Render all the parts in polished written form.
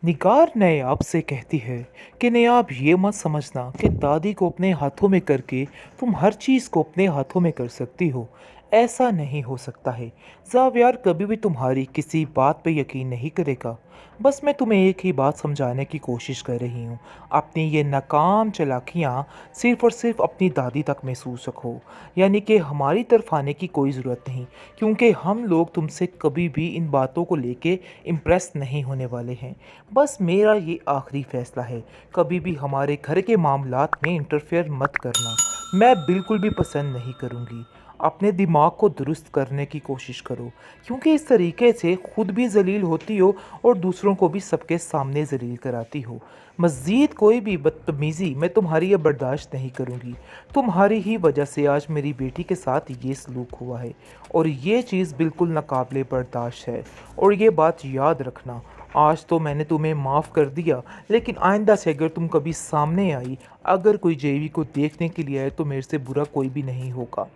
निगार नयाब से कहती है कि नयाब ये मत समझना कि दादी को अपने हाथों में करके तुम हर चीज़ को अपने हाथों में कर सकती हो। ऐसा नहीं हो सकता है। ज़ावियार कभी भी तुम्हारी किसी बात पे यकीन नहीं करेगा। बस मैं तुम्हें एक ही बात समझाने की कोशिश कर रही हूँ। अपनी ये नाकाम चालाकियाँ सिर्फ़ और सिर्फ़ अपनी दादी तक महसूस रखो। यानी कि हमारी तरफ आने की कोई ज़रूरत नहीं, क्योंकि हम लोग तुमसे कभी भी इन बातों को लेके इम्प्रेस नहीं होने वाले हैं। बस मेरा ये आखिरी फैसला है, कभी भी हमारे घर के मामलात में इंटरफेयर मत करना। मैं बिल्कुल भी पसंद नहीं करूँगी। अपने दिमाग को दुरुस्त करने की कोशिश करो, क्योंकि इस तरीके से खुद भी जलील होती हो और दूसरों को भी सबके सामने जलील कराती हो। मज़ीद कोई भी बदतमीज़ी मैं तुम्हारी ये बर्दाश्त नहीं करूँगी। तुम्हारी ही वजह से आज मेरी बेटी के साथ ये सलूक हुआ है और ये चीज़ बिल्कुल नाकाबिले बर्दाश्त है। और ये बात याद रखना, आज तो मैंने तुम्हें माफ़ कर दिया, लेकिन आइंदा से अगर तुम कभी सामने आई, अगर कोई जेवी को देखने के लिए आए, तो मेरे से बुरा कोई भी नहीं होगा।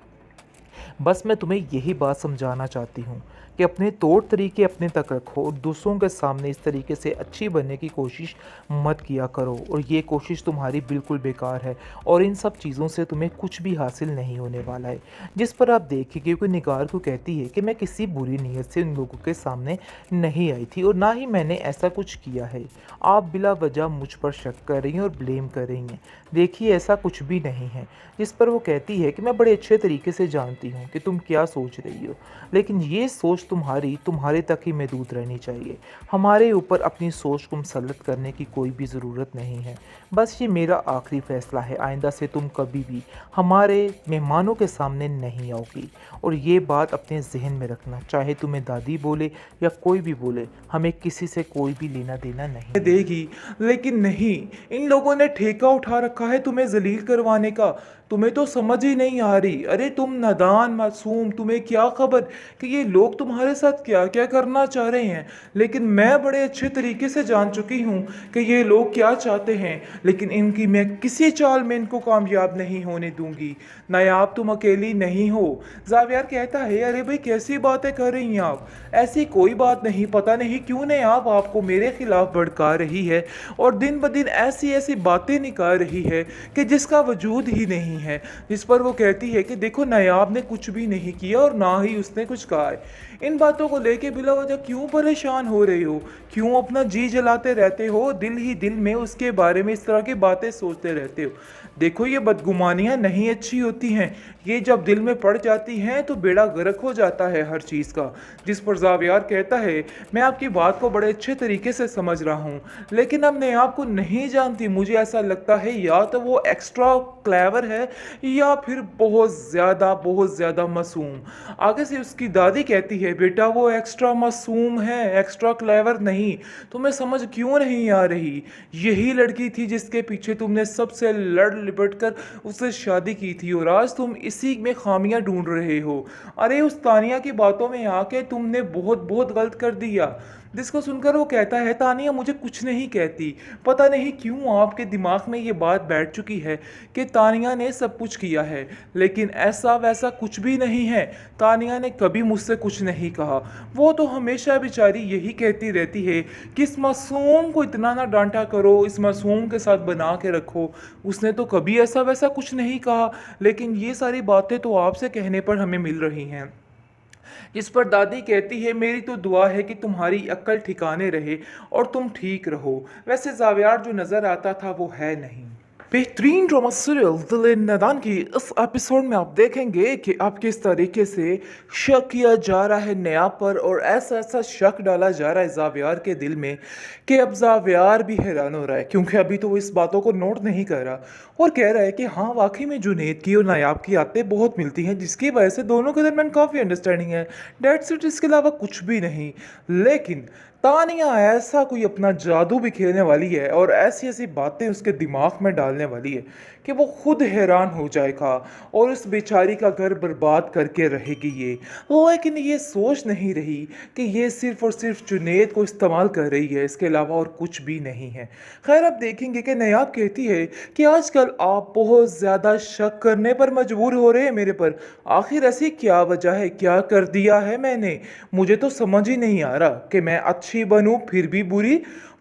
बस मैं तुम्हें यही बात समझाना चाहती हूँ कि अपने तौर तरीके अपने तक रखो और दूसरों के सामने इस तरीके से अच्छी बनने की कोशिश मत किया करो। और ये कोशिश तुम्हारी बिल्कुल बेकार है और इन सब चीज़ों से तुम्हें कुछ भी हासिल नहीं होने वाला है। जिस पर आप देखिए, क्योंकि निगार को कहती है कि मैं किसी बुरी नीयत से उन लोगों के सामने नहीं आई थी और ना ही मैंने ऐसा कुछ किया है। आप बिला वजह मुझ पर शक कर रही हैं और ब्लेम कर रही हैं। देखिए, ऐसा कुछ भी नहीं है। जिस पर वो कहती है कि मैं बड़े अच्छे तरीके से जानती हूँ कि तुम क्या सोच रही हो, लेकिन ये सोच तुम्हारे तक ही महदूद रहनी चाहिए। हमारे ऊपर अपनी सोच को मुसल्लत करने की कोई भी ज़रूरत नहीं है। बस ये मेरा आखिरी फ़ैसला है, आइंदा से तुम कभी भी हमारे मेहमानों के सामने नहीं आओगी। और ये बात अपने जहन में रखना, चाहे तुम्हें दादी बोले या कोई भी बोले, हमें किसी से कोई भी लेना देना नहीं है। देगी। लेकिन नहीं, इन लोगों ने ठेका उठा रखा है तुम्हें जलील करवाने का। तुम्हें तो समझ ही नहीं आ रही। अरे तुम नादान मासूम, तुम्हें क्या खबर कि ये लोग तुम्हारे साथ क्या क्या करना चाह रहे हैं। लेकिन मैं बड़े अच्छे तरीके से जान चुकी हूँ कि ये लोग क्या चाहते हैं। लेकिन इनकी मैं किसी चाल में इनको कामयाब नहीं होने दूंगी। नायाब तुम अकेली नहीं हो। जावियर कहता है, अरे भाई कैसी बातें कर रही हैं आप। ऐसी कोई बात नहीं, पता नहीं क्यों नायाब आपको मेरे खिलाफ भड़का रही है और दिन ब दिन ऐसी ऐसी बातें निकाल रही है कि जिसका वजूद ही नहीं है। जिस पर वो कहती है कि देखो, नायाब ने कुछ भी नहीं किया और ना ही उसने कुछ कहा है। इन बातों को लेके बिला वजह क्यों परेशान हो रहे हो, क्यों अपना जी जलाते रहते हो, दिल ही दिल में उसके बारे में इस तरह की बातें सोचते रहते हो। देखो, ये बदगुमानियाँ नहीं अच्छी होती हैं। ये जब दिल में पड़ जाती हैं तो बेड़ा गर्क हो जाता है हर चीज़ का। जिस पर जावियार कहता है, मैं आपकी बात को बड़े अच्छे तरीके से समझ रहा हूँ, लेकिन अब मैं आपको नहीं जानती। मुझे ऐसा लगता है या तो वो एक्स्ट्रा क्लेवर है या फिर बहुत ज़्यादा मासूम। आगे से उसकी दादी कहती है, बेटा वो एक्स्ट्रा मासूम है, एक्स्ट्रा क्लेवर नहीं। तुम्हें समझ क्यों नहीं आ रही? यही लड़की थी जिसके पीछे तुमने सबसे लड़ लिपट कर उससे शादी की थी और आज तुम इसी में खामियां ढूंढ रहे हो। अरे उस तानिया की बातों में आके तुमने बहुत बहुत गलत कर दिया। जिसको सुनकर वो कहता है, तानिया मुझे कुछ नहीं कहती। पता नहीं क्यों आपके दिमाग में ये बात बैठ चुकी है कि तानिया ने सब कुछ किया है, लेकिन ऐसा वैसा कुछ भी नहीं है। तानिया ने कभी मुझसे कुछ नहीं कहा। वो तो हमेशा बेचारी यही कहती रहती है कि इस मासूम को इतना ना डांटा करो, इस मासूम के साथ बना के रखो। उसने तो कभी ऐसा वैसा कुछ नहीं कहा, लेकिन ये सारी बातें तो आपसे कहने पर हमें मिल रही हैं। जिस पर दादी कहती है, मेरी तो दुआ है कि तुम्हारी अक्ल ठिकाने रहे और तुम ठीक रहो। वैसे जावियार जो नज़र आता था वो है नहीं। बेहतरीन ड्रामा सीरियल दिल नादान की इस एपिसोड में आप देखेंगे कि आप किस तरीके से शक किया जा रहा है नया पर और ऐसा ऐसा शक डाला जा रहा है जावियार के दिल में कि अब जावियार भी हैरान हो रहा है, क्योंकि अभी तो वो इस बातों को नोट नहीं कर रहा और कह रहा है कि हाँ, वाकई में जुनैद की और नायाब की आदतें बहुत मिलती हैं, जिसकी वजह से दोनों के दरमियान काफ़ी अंडरस्टैंडिंग है। डेट्स इट, इसके अलावा कुछ भी नहीं। लेकिन तानिया ऐसा कोई अपना जादू भी खेलने वाली है और ऐसी ऐसी बातें उसके दिमाग में डालने वाली है कि वो खुद हैरान हो जाएगा और उस बेचारी का घर बर्बाद करके रहेगी ये। लेकिन ये सोच नहीं रही कि ये सिर्फ और सिर्फ जुनैद को इस्तेमाल कर रही है, इसके अलावा और कुछ भी नहीं है। खैर, अब देखेंगे कि नायाब कहती है कि आजकल आप बहुत ज़्यादा शक करने पर मजबूर हो रहे हैं मेरे पर। आखिर ऐसी क्या वजह है, क्या कर दिया है मैंने? मुझे तो समझ ही नहीं आ रहा कि मैं अच्छी बनूं फिर भी बुरी,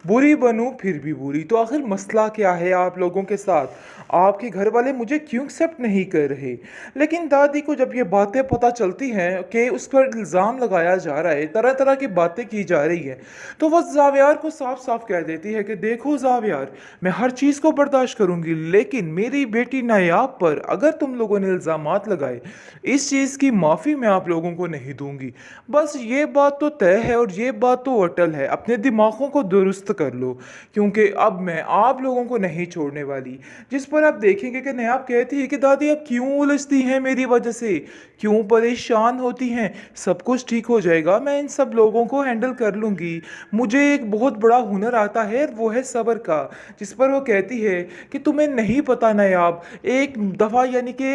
बुरी बनूं फिर भी बुरी। तो आखिर मसला क्या है आप लोगों के साथ? आपके घर वाले मुझे क्यों एक्सेप्ट नहीं कर रहे? लेकिन दादी को जब ये बातें पता चलती हैं कि उस पर इल्ज़ाम लगाया जा रहा है, तरह तरह की बातें की जा रही है, तो वह जावियार को साफ साफ कह देती है कि देखो जावियार, मैं हर चीज़ को बर्दाश्त करूंगी, लेकिन मेरी बेटी नायाब पर अगर तुम लोगों ने इल्ज़ामात लगाए, इस चीज़ की माफ़ी मैं आप लोगों को नहीं दूंगी। बस ये बात तो तय है और ये बात तो अटल है, अपने दिमागों को दुरुस्त कर लो, क्योंकि अब मैं आप लोगों को नहीं छोड़ने वाली। जिस पर आप देखेंगे कि नायाब कहती है कि दादी आप क्यों उलझती हैं मेरी वजह से, क्यों परेशान होती हैं? सब कुछ ठीक हो जाएगा, मैं इन सब लोगों को हैंडल कर लूँगी। मुझे एक बहुत बड़ा हुनर आता है, वो है सब्र का। जिस पर वो कहती है कि तुम्हें नहीं पता नायाब, एक दफ़ा यानी कि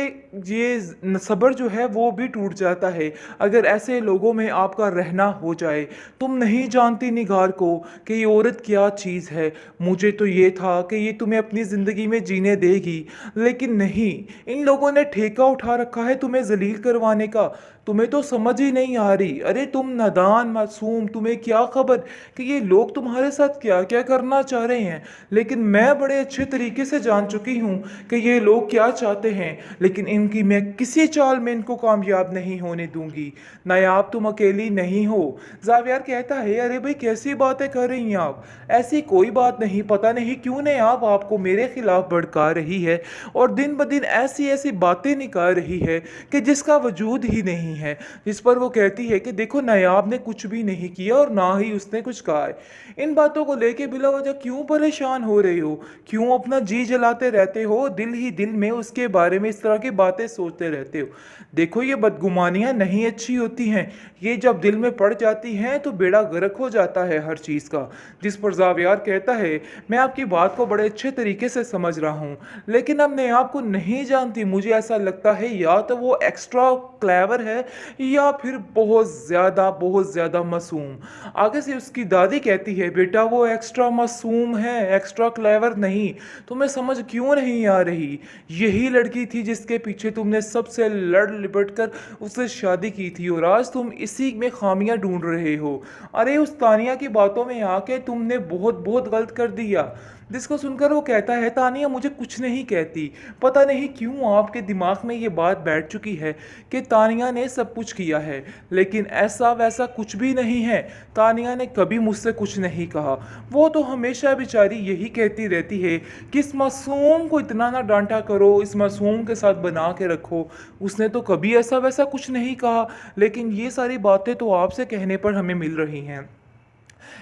ये सब्र जो है वो भी टूट जाता है अगर ऐसे लोगों में आपका रहना हो जाए। तुम नहीं जानती निगार को कि ये औरत क्या चीज़ है। मुझे तो ये था कि ये तुम्हें अपनी ज़िंदगी में जीने देगी, लेकिन नहीं, इन लोगों ने ठेका उठा रखा है तुम्हें जलील करवाने का। तुम्हें तो समझ ही नहीं आ रही। अरे तुम नादान मासूम, तुम्हें क्या खबर कि ये लोग तुम्हारे साथ क्या क्या करना चाह रहे हैं। लेकिन मैं बड़े अच्छे तरीके से जान चुकी हूँ कि ये लोग क्या चाहते हैं, लेकिन इनकी मैं किसी चाल में इनको कामयाब नहीं होने दूंगी। नायाब तुम अकेली नहीं हो। जावियार कहता है अरे भाई कैसी बातें कर रही हैं आप? ऐसी कोई बात नहीं, पता नहीं क्यों नायाब आपको मेरे खिलाफ भड़का रही है और दिन ब दिन ऐसी ऐसी बातें निकाल रही है कि जिसका वजूद ही नहीं है। जिस पर वो कहती है कि देखो नायाब ने कुछ भी नहीं किया और ना ही उसने कुछ कहा है। इन बातों को लेके बिला वजह क्यों परेशान हो रहे हो? क्यों अपना जी जलाते रहते हो? दिल ही दिल में उसके बारे में इस तरह की बातें सोचते रहते हो। देखो ये बदगुमानियां नहीं अच्छी होती हैं, ये जब दिल में पड़ जाती हैं तो बेड़ा गर्क हो जाता है हर चीज़ का। जिस पर जावियार कहता है मैं आपकी बात को बड़े अच्छे तरीके से समझ रहा हूँ, लेकिन अब मैं आपको नहीं जानती। मुझे ऐसा लगता है या तो वो एक्स्ट्रा क्लेवर है या फिर बहुत ज़्यादा मासूम। आगे से उसकी दादी कहती है बेटा वो एक्स्ट्रा मासूम है, एक्स्ट्रा क्लेवर नहीं। तुम्हें समझ क्यों नहीं आ रही? यही लड़की थी जिसके पीछे तुमने सबसे लड़ लिपट कर उससे शादी की थी और आज तुम इसी में खामियां ढूंढ रहे हो। अरे उस तानिया की बातों में आके तुमने बहुत बहुत गलत कर दिया। जिसको सुनकर वो कहता है तानिया मुझे कुछ नहीं कहती। पता नहीं क्यों आपके दिमाग में ये बात बैठ चुकी है कि तानिया ने सब कुछ किया है, लेकिन ऐसा वैसा कुछ भी नहीं है। तानिया ने कभी मुझसे कुछ नहीं कहा। वो तो हमेशा बेचारी यही कहती रहती है कि इस मासूम को इतना ना डांटा करो, इस मासूम के साथ बना के रखो। उसने तो कभी ऐसा वैसा कुछ नहीं कहा, लेकिन ये सारी बातें तो आपसे कहने पर हमें मिल रही हैं।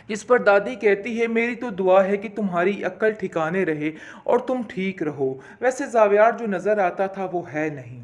जिस पर दादी कहती है मेरी तो दुआ है कि तुम्हारी अक्ल ठिकाने रहे और तुम ठीक रहो। वैसे जावियार जो नज़र आता था वो है नहीं।